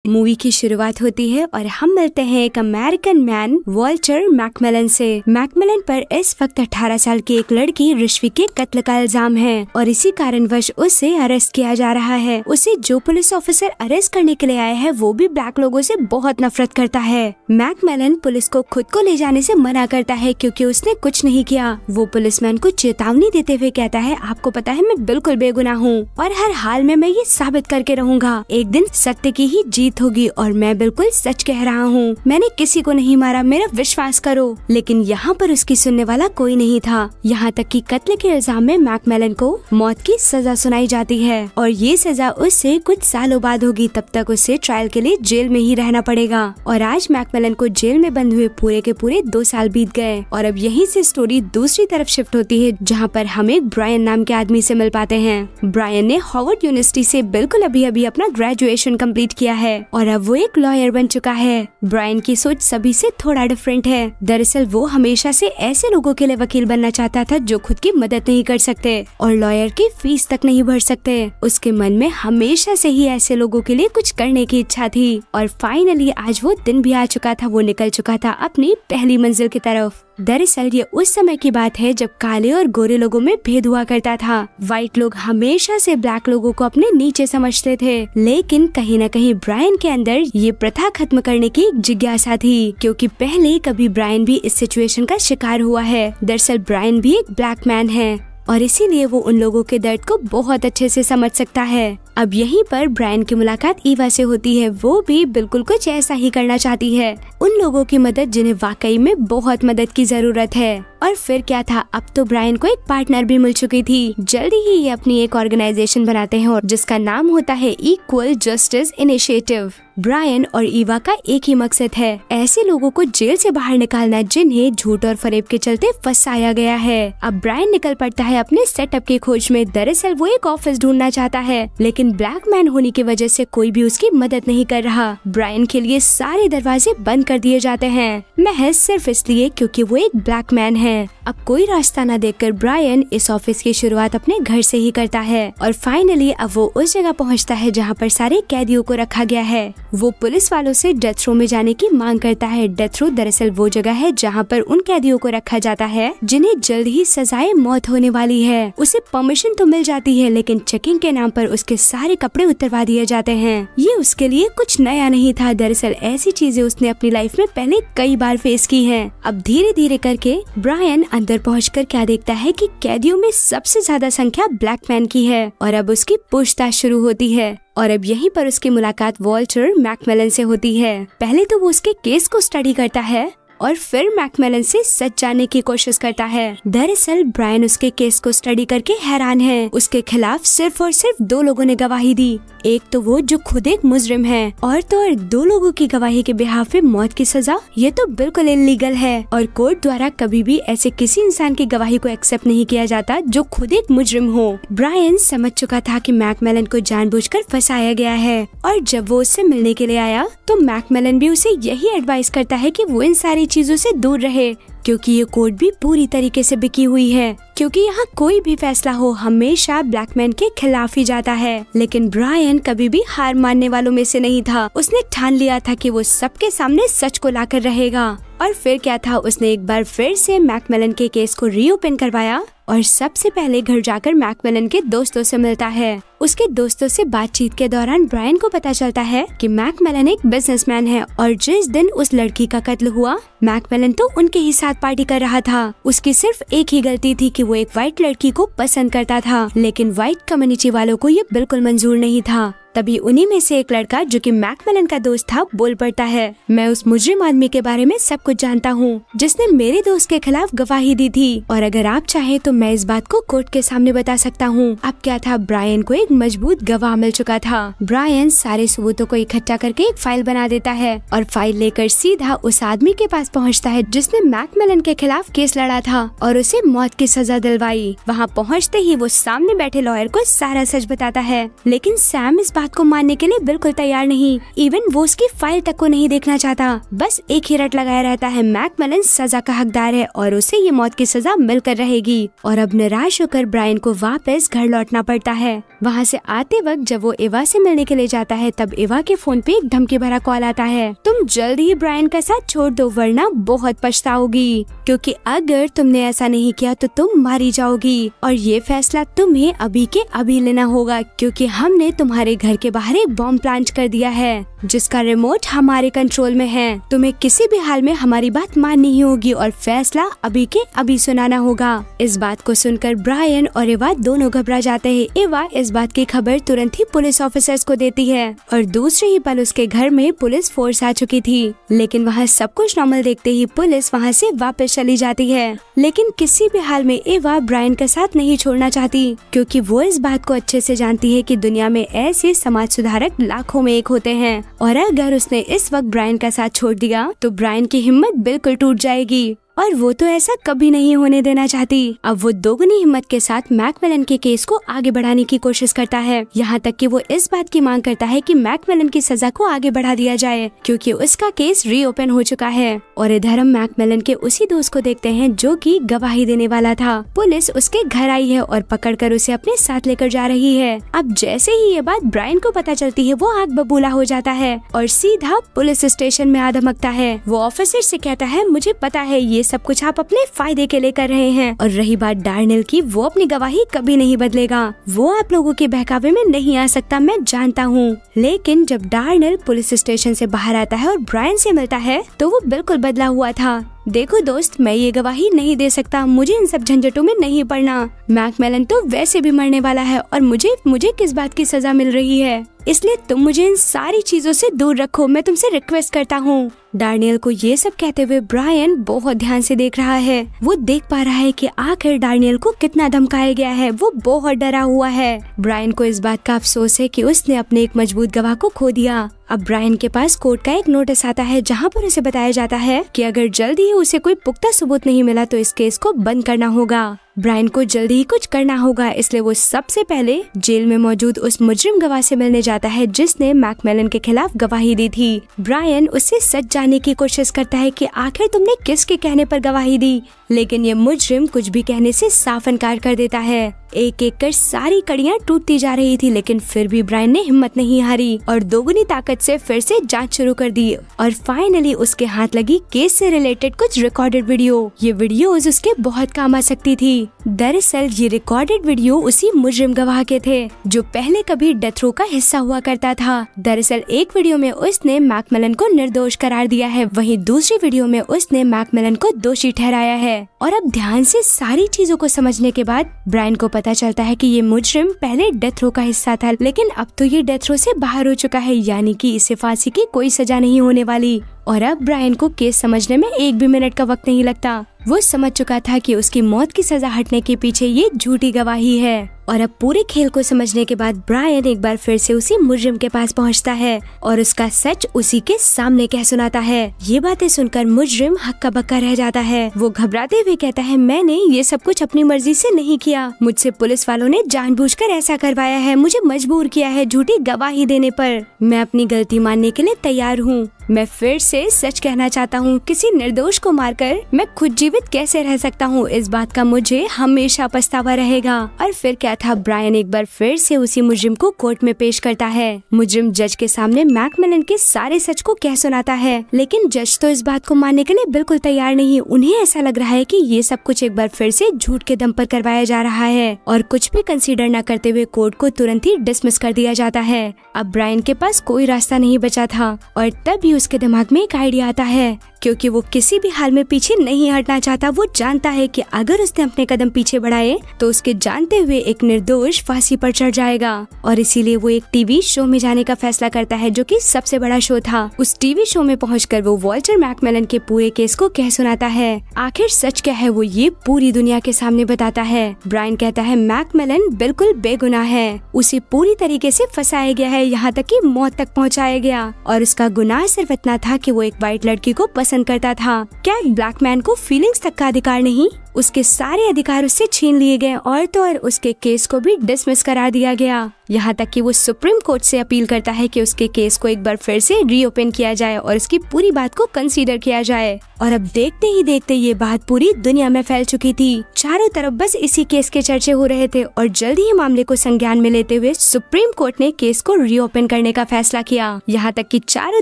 Movie की शुरुआत होती है और हम मिलते हैं एक अमेरिकन मैन वॉल्टर मैकमिलन से। मैकमिलन पर इस वक्त 18 साल की एक लड़की रिश्वी के कत्ल का इल्जाम है और इसी कारणवश उसे अरेस्ट किया जा रहा है। उसे जो पुलिस ऑफिसर अरेस्ट करने के लिए आया है वो भी ब्लैक लोगों से बहुत नफरत करता है। मैकमिलन पुलिस को खुद को ले जाने से मना करता है क्योंकि उसने कुछ नहीं किया। वो पुलिसमैन को चेतावनी देते हुए कहता है, आपको पता है मैं बिल्कुल बेगुनाह हूँ और हर हाल में मैं ये साबित करके रहूंगा। एक दिन सत्य की ही जीत होगी और मैं बिल्कुल सच कह रहा हूँ। मैंने किसी को नहीं मारा, मेरा विश्वास करो। लेकिन यहाँ पर उसकी सुनने वाला कोई नहीं था। यहाँ तक कि कत्ल के इल्जाम में मैकमिलन को मौत की सजा सुनाई जाती है और ये सजा उससे कुछ सालों बाद होगी। तब तक उसे ट्रायल के लिए जेल में ही रहना पड़ेगा और आज मैकमिलन को जेल में बंद हुए पूरे के पूरे 2 साल बीत गए। और अब यहीं से स्टोरी दूसरी तरफ शिफ्ट होती है जहाँ पर हम एक ब्रायन नाम के आदमी से मिल पाते हैं। ब्रायन ने हार्वर्ड यूनिवर्सिटी से बिल्कुल अभी अपना ग्रेजुएशन कंप्लीट किया है और अब वो एक लॉयर बन चुका है। ब्रायन की सोच सभी से थोड़ा डिफरेंट है। दरअसल वो हमेशा से ऐसे लोगों के लिए वकील बनना चाहता था जो खुद की मदद नहीं कर सकते और लॉयर की फीस तक नहीं भर सकते। उसके मन में हमेशा से ही ऐसे लोगों के लिए कुछ करने की इच्छा थी और फाइनली आज वो दिन भी आ चुका था। वो निकल चुका था अपनी पहली मंजिल की तरफ। दरअसल ये उस समय की बात है जब काले और गोरे लोगों में भेद हुआ करता था। व्हाइट लोग हमेशा से ब्लैक लोगों को अपने नीचे समझते थे, लेकिन कहीं न कहीं ब्रायन के अंदर ये प्रथा खत्म करने की एक जिज्ञासा थी क्योंकि पहले कभी ब्रायन भी इस सिचुएशन का शिकार हुआ है। दरअसल ब्रायन भी एक ब्लैक मैन है और इसीलिए वो उन लोगों के दर्द को बहुत अच्छे से समझ सकता है। अब यहीं पर ब्रायन की मुलाकात ईवा से होती है। वो भी बिल्कुल कुछ ऐसा ही करना चाहती है, उन लोगों की मदद जिन्हें वाकई में बहुत मदद की जरूरत है। और फिर क्या था, अब तो ब्रायन को एक पार्टनर भी मिल चुकी थी। जल्दी ही ये अपनी एक ऑर्गेनाइजेशन बनाते हैं और जिसका नाम होता है इक्वल जस्टिस इनिशिएटिव। ब्रायन और ईवा का एक ही मकसद है, ऐसे लोगों को जेल से बाहर निकालना जिन्हें झूठ और फरेब के चलते फंसाया गया है। अब ब्रायन निकल पड़ता है अपने सेटअप की खोज में। दरअसल वो एक ऑफिस ढूंढना चाहता है, लेकिन ब्लैक मैन होने की वजह से कोई भी उसकी मदद नहीं कर रहा। ब्रायन के लिए सारे दरवाजे बंद कर दिए जाते हैं, महज सिर्फ इसलिए क्योंकि वो एक ब्लैक मैन है। अब कोई रास्ता न देखकर ब्रायन इस ऑफिस की शुरुआत अपने घर से ही करता है और फाइनली अब वो उस जगह पहुंचता है जहां पर सारे कैदियों को रखा गया है। वो पुलिस वालों से डेथ रो में जाने की मांग करता है। डेथ रो दरअसल वो जगह है जहां पर उन कैदियों को रखा जाता है जिन्हें जल्द ही सजाए मौत होने वाली है। उसे परमिशन तो मिल जाती है, लेकिन चेकिंग के नाम पर उसके सारे कपड़े उतरवा दिए जाते हैं। ये उसके लिए कुछ नया नहीं था। दरअसल ऐसी चीजें उसने अपनी लाइफ में पहले कई बार फेस की हैं। अब धीरे धीरे करके ब्रायन अंदर पहुंचकर क्या देखता है कि कैदियों में सबसे ज्यादा संख्या ब्लैक मैन की है और अब उसकी पूछताछ शुरू होती है। और अब यहीं पर उसकी मुलाकात वॉल्टर मैकमिलन से होती है। पहले तो वो उसके केस को स्टडी करता है और फिर मैकमिलन से सच जानने की कोशिश करता है। दरअसल ब्रायन उसके केस को स्टडी करके हैरान है। उसके खिलाफ सिर्फ और सिर्फ 2 लोगों ने गवाही दी, एक तो वो जो खुद एक मुजरिम है और तो और 2 लोगों की गवाही के बिहाफ पे मौत की सजा। ये तो बिल्कुल इलीगल है और कोर्ट द्वारा कभी भी ऐसे किसी इंसान की गवाही को एक्सेप्ट नहीं किया जाता जो खुद एक मुजरिम हो। ब्रायन समझ चुका था कि मैकमिलन को जानबूझकर फंसाया गया है और जब वो उससे मिलने के लिए आया तो मैकमिलन भी उसे यही एडवाइस करता है कि वो इन सारी चीजों से दूर रहे क्योंकि ये कोर्ट भी पूरी तरीके से बिकी हुई है, क्योंकि यहाँ कोई भी फैसला हो हमेशा ब्लैक मैन के खिलाफ ही जाता है। लेकिन ब्रायन कभी भी हार मानने वालों में से नहीं था। उसने ठान लिया था कि वो सबके सामने सच को लाकर रहेगा। और फिर क्या था, उसने एक बार फिर से मैकमिलन के केस को रीओपन करवाया और सबसे पहले घर जाकर मैकमिलन के दोस्तों से मिलता है। उसके दोस्तों से बातचीत के दौरान ब्रायन को पता चलता है कि मैकमिलन एक बिजनेसमैन है और जिस दिन उस लड़की का कत्ल हुआ मैकमिलन तो उनके ही साथ पार्टी कर रहा था। उसकी सिर्फ एक ही गलती थी कि वो एक व्हाइट लड़की को पसंद करता था, लेकिन व्हाइट कम्युनिटी वालों को ये बिल्कुल मंजूर नहीं था। तभी उन्हीं में से एक लड़का जो कि मैकमिलन का दोस्त था बोल पड़ता है, मैं उस मुजरिम आदमी के बारे में सब कुछ जानता हूँ जिसने मेरे दोस्त के खिलाफ गवाही दी थी और अगर आप चाहे तो मैं इस बात को कोर्ट के सामने बता सकता हूँ। अब क्या था, ब्रायन को एक मजबूत गवाह मिल चुका था। ब्रायन सारे सबूतों को इकट्ठा करके एक फाइल बना देता है और फाइल लेकर सीधा उस आदमी के पास पहुँचता है जिसने मैकमिलन के खिलाफ केस लड़ा था और उसे मौत की सजा दिलवाई। वहाँ पहुँचते ही वो सामने बैठे लॉयर को सारा सच बताता है, लेकिन सैम इस बात बात को मानने के लिए बिल्कुल तैयार नहीं। इवन वो उसकी फाइल तक को नहीं देखना चाहता। बस एक ही रट लगाया रहता है, मैकमिलन सजा का हकदार है और उसे ये मौत की सजा मिलकर रहेगी। और अब निराश होकर ब्रायन को वापस घर लौटना पड़ता है। वहाँ से आते वक्त जब वो एवा से मिलने के लिए जाता है तब एवा के फोन पे एक धमकी भरा कॉल आता है, तुम जल्द ही ब्रायन का साथ छोड़ दो वरना बहुत पछताओगी, क्योंकि अगर तुमने ऐसा नहीं किया तो तुम मारी जाओगी और ये फैसला तुम्हें अभी के अभी लेना होगा, क्योंकि हमने तुम्हारे घर के बाहर एक बॉम्ब प्लांट कर दिया है जिसका रिमोट हमारे कंट्रोल में है। तुम्हें किसी भी हाल में हमारी बात माननी ही होगी और फैसला अभी के अभी सुनाना होगा। इस बात को सुनकर ब्रायन और एवा दोनों घबरा जाते हैं। एवा इस बात की खबर तुरंत ही पुलिस ऑफिसर्स को देती है और दूसरे ही पल उसके घर में पुलिस फोर्स आ चुकी थी। लेकिन वहाँ सब कुछ नॉर्मल देखते ही पुलिस वहाँ से वापस चली जाती है। लेकिन किसी भी हाल में एवा ब्रायन का साथ नहीं छोड़ना चाहती, क्योंकि वो इस बात को अच्छे से जानती है कि दुनिया में ऐसे समाज सुधारक लाखों में एक होते हैं और अगर उसने इस वक्त ब्रायन का साथ छोड़ दिया तो ब्रायन की हिम्मत बिल्कुल टूट जाएगी और वो तो ऐसा कभी नहीं होने देना चाहती। अब वो दोगुनी हिम्मत के साथ मैकमिलन के केस को आगे बढ़ाने की कोशिश करता है, यहाँ तक कि वो इस बात की मांग करता है कि मैकमिलन की सजा को आगे बढ़ा दिया जाए क्योंकि उसका केस रीओपन हो चुका है। और इधर हम मैकमिलन के उसी दोस्त को देखते हैं जो कि गवाही देने वाला था। पुलिस उसके घर आई है और पकड़कर उसे अपने साथ लेकर जा रही है। अब जैसे ही ये बात ब्रायन को पता चलती है वो आग बबूला हो जाता है और सीधा पुलिस स्टेशन में आ धमकता है। वो ऑफिसर से कहता है, मुझे पता है ये सब कुछ आप अपने फायदे के लिए कर रहे हैं और रही बात डार्नेल की, वो अपनी गवाही कभी नहीं बदलेगा, वो आप लोगों के बहकावे में नहीं आ सकता, मैं जानता हूँ। लेकिन जब डार्नेल पुलिस स्टेशन से बाहर आता है और ब्रायन से मिलता है तो वो बिल्कुल बदला हुआ था। देखो दोस्त, मैं ये गवाही नहीं दे सकता, मुझे इन सब झंझटों में नहीं पड़ना। मैकमिलन तो वैसे भी मरने वाला है और मुझे किस बात की सजा मिल रही है, इसलिए तुम मुझे इन सारी चीजों से दूर रखो, मैं तुमसे रिक्वेस्ट करता हूँ। डार्नेल को ये सब कहते हुए ब्रायन बहुत ध्यान से देख रहा है। वो देख पा रहा है कि आखिर डार्नेल को कितना धमकाया गया है। वो बहुत डरा हुआ है। ब्रायन को इस बात का अफसोस है कि उसने अपने एक मजबूत गवाह को खो दिया। अब ब्रायन के पास कोर्ट का एक नोटिस आता है जहाँ पर उसे बताया जाता है कि अगर जल्दी ही उसे कोई पुख्ता सबूत नहीं मिला तो इस केस को बंद करना होगा। ब्रायन को जल्दी ही कुछ करना होगा, इसलिए वो सबसे पहले जेल में मौजूद उस मुजरिम गवाह से मिलने जाता है जिसने मैकमिलन के खिलाफ गवाही दी थी। ब्रायन उससे सच जानने की कोशिश करता है कि आखिर तुमने किसके कहने पर गवाही दी, लेकिन ये मुजरिम कुछ भी कहने से साफ इनकार कर देता है। एक एक कर सारी कड़ियां टूटती जा रही थी, लेकिन फिर भी ब्रायन ने हिम्मत नहीं हारी और दोगुनी ताकत से फिर से जांच शुरू कर दी। और फाइनली उसके हाथ लगी केस से रिलेटेड कुछ रिकॉर्डेड वीडियो। ये वीडियोस उसके बहुत काम आ सकती थी। दरअसल ये रिकॉर्डेड वीडियो उसी मुजरिम गवाह के थे जो पहले कभी डेथ रो का हिस्सा हुआ करता था। दरअसल एक वीडियो में उसने मैकमिलन को निर्दोष करार दिया है, वहीं दूसरी वीडियो में उसने मैकमिलन को दोषी ठहराया है। और अब ध्यान से सारी चीजों को समझने के बाद ब्रायन को पता चलता है कि ये मुजरिम पहले डेथ रो का हिस्सा था, लेकिन अब तो ये डेथ रो से बाहर हो चुका है, यानी कि इसे फांसी की कोई सजा नहीं होने वाली। और अब ब्रायन को केस समझने में एक भी मिनट का वक्त नहीं लगता। वो समझ चुका था कि उसकी मौत की सजा हटने के पीछे ये झूठी गवाही है। और अब पूरे खेल को समझने के बाद ब्रायन एक बार फिर से उसी मुजरिम के पास पहुंचता है और उसका सच उसी के सामने कह सुनाता है। ये बातें सुनकर मुजरिम हक्का बक्का रह जाता है। वो घबराते हुए कहता है, मैंने ये सब कुछ अपनी मर्जी से नहीं किया, मुझसे पुलिस वालों ने जानबूझकर ऐसा करवाया है, मुझे मजबूर किया है झूठी गवाही देने पर। मैं अपनी गलती मानने के लिए तैयार हूँ। मैं फिर से सच कहना चाहता हूँ, किसी निर्दोष को मारकर मैं खुद जीवित कैसे रह सकता हूँ, इस बात का मुझे हमेशा पछतावा रहेगा। और फिर क्या था, ब्रायन एक बार फिर से उसी मुजरिम को कोर्ट में पेश करता है। मुजरिम जज के सामने मैकमिलन के सारे सच को कह सुनाता है, लेकिन जज तो इस बात को मानने के लिए बिल्कुल तैयार नहीं। उन्हें ऐसा लग रहा है कि ये सब कुछ एक बार फिर से झूठ के दम पर करवाया जा रहा है और कुछ भी कंसीडर न करते हुए कोर्ट को तुरंत ही डिसमिस कर दिया जाता है। अब ब्रायन के पास कोई रास्ता नहीं बचा था और तभी उसके दिमाग में एक आइडिया आता है, क्योंकि वो किसी भी हाल में पीछे नहीं हटना चाहता। वो जानता है कि अगर उसने अपने कदम पीछे बढ़ाए तो उसके जानते हुए एक निर्दोष फांसी पर चढ़ जाएगा और इसीलिए वो एक टीवी शो में जाने का फैसला करता है जो कि सबसे बड़ा शो था। उस टीवी शो में पहुंचकर वो वॉल्टर मैकमिलन के पूरे केस को कह सुनाता है। आखिर सच क्या है वो ये पूरी दुनिया के सामने बताता है। ब्रायन कहता है मैकमिलन बिल्कुल बेगुनाह है, उसे पूरी तरीके से फंसाया गया है, यहाँ तक कि मौत तक पहुँचाया गया और उसका गुनाह सिर्फ इतना था कि वो एक व्हाइट लड़की को पसंद करता था। क्या एक ब्लैक मैन को फीलिंग्स तक का अधिकार नहीं? उसके सारे अधिकार उससे छीन लिए गए और तो और उसके केस को भी डिसमिस करा दिया गया। यहाँ तक कि वो सुप्रीम कोर्ट से अपील करता है कि उसके केस को एक बार फिर से रीओपन किया जाए और इसकी पूरी बात को कंसीडर किया जाए। और अब देखते ही देखते ये बात पूरी दुनिया में फैल चुकी थी। चारों तरफ बस इसी केस के चर्चे हो रहे थे और जल्दी ही मामले को संज्ञान में लेते हुए सुप्रीम कोर्ट ने केस को रीओपन करने का फैसला किया। यहाँ तक कि चारों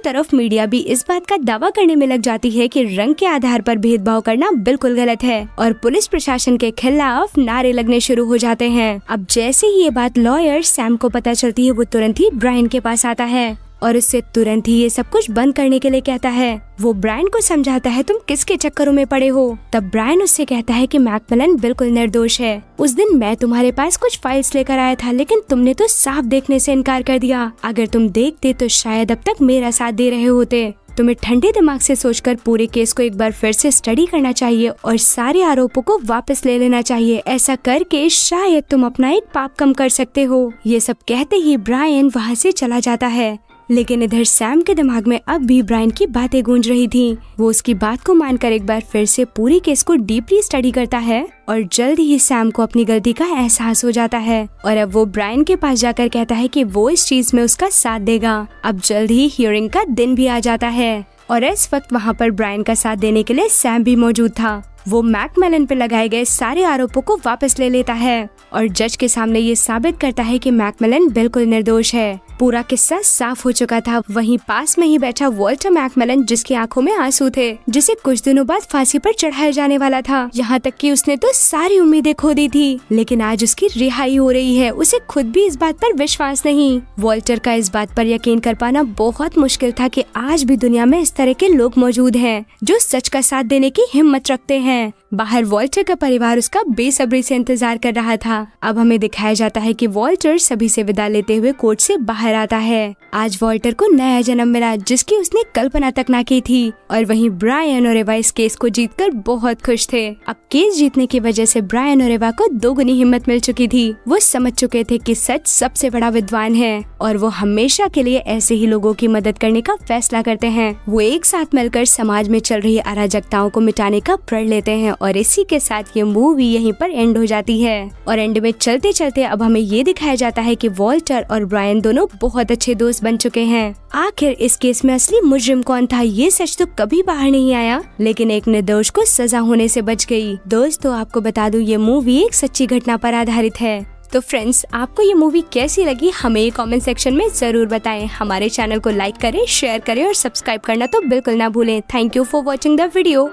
तरफ मीडिया भी इस बात का दावा करने में लग जाती है कि रंग के आधार पर भेदभाव करना बिल्कुल गलत है और पुलिस प्रशासन के खिलाफ नारे लगने शुरू हो जाते हैं। अब जैसे ही ये बात लॉयर सैम को पता चलती है, वो तुरंत ही ब्रायन के पास आता है और उससे तुरंत ही ये सब कुछ बंद करने के लिए कहता है। वो ब्रायन को समझाता है, तुम किसके चक्करों में पड़े हो। तब ब्रायन उससे कहता है कि मैकमिलन बिल्कुल निर्दोष है। उस दिन मैं तुम्हारे पास कुछ फाइल्स लेकर आया था, लेकिन तुमने तो साफ देखने से इनकार कर दिया। अगर तुम देखते तो शायद अब तक मेरा साथ दे रहे होते। तुम्हें ठंडे दिमाग से सोचकर पूरे केस को एक बार फिर से स्टडी करना चाहिए और सारे आरोपों को वापस ले लेना चाहिए। ऐसा करके शायद तुम अपना एक पाप कम कर सकते हो। ये सब कहते ही ब्रायन वहाँ से चला जाता है। लेकिन इधर सैम के दिमाग में अब भी ब्रायन की बातें गूंज रही थी। वो उसकी बात को मानकर एक बार फिर से पूरी केस को डीपली स्टडी करता है और जल्द ही सैम को अपनी गलती का एहसास हो जाता है और अब वो ब्रायन के पास जाकर कहता है कि वो इस चीज में उसका साथ देगा। अब जल्द ही हियरिंग का दिन भी आ जाता है और इस वक्त वहाँ पर ब्रायन का साथ देने के लिए सैम भी मौजूद था। वो मैकमिलन पे लगाए गए सारे आरोपों को वापस ले लेता है और जज के सामने ये साबित करता है कि मैकमिलन बिल्कुल निर्दोष है। पूरा किस्सा साफ हो चुका था। वहीं पास में ही बैठा वॉल्टर मैकमिलन, जिसकी आंखों में आंसू थे, जिसे कुछ दिनों बाद फांसी पर चढ़ाया जाने वाला था। यहाँ तक कि उसने तो सारी उम्मीदें खो दी थी, लेकिन आज उसकी रिहाई हो रही है। उसे खुद भी इस बात पर विश्वास नहीं। वॉल्टर का इस बात पर यकीन कर पाना बहुत मुश्किल था कि आज भी दुनिया में इस तरह के लोग मौजूद हैं जो सच का साथ देने की हिम्मत रखते हैं। बाहर वॉल्टर का परिवार उसका बेसब्री से इंतजार कर रहा था। अब हमें दिखाया जाता है कि वॉल्टर सभी से विदा लेते हुए कोर्ट से बाहर आता है। आज वॉल्टर को नया जन्म मिला जिसकी उसने कल्पना तक ना की थी। और वहीं ब्रायन और एवा इस केस को जीतकर बहुत खुश थे। अब केस जीतने की वजह से ब्रायन और एवा को दोगुनी हिम्मत मिल चुकी थी। वो समझ चुके थे कि सच सबसे बड़ा विद्वान है और वो हमेशा के लिए ऐसे ही लोगों की मदद करने का फैसला करते हैं। वो एक साथ मिलकर समाज में चल रही अराजकताओं को मिटाने का प्रण लेते हैं और इसी के साथ ये मूवी यहीं पर एंड हो जाती है। और एंड में चलते चलते अब हमें ये दिखाया जाता है कि वॉल्टर और ब्रायन दोनों बहुत अच्छे दोस्त बन चुके हैं। आखिर इस केस में असली मुजरिम कौन था, ये सच तो कभी बाहर नहीं आया, लेकिन एक निर्दोष को सजा होने से बच गई। दोस्तों, आपको बता दूं ये मूवी एक सच्ची घटना पर आधारित है। तो फ्रेंड्स, आपको ये मूवी कैसी लगी हमें कमेंट सेक्शन में जरूर बताएं। हमारे चैनल को लाइक करें, शेयर करें और सब्सक्राइब करना तो बिल्कुल ना भूलें। Thank you for watching the video.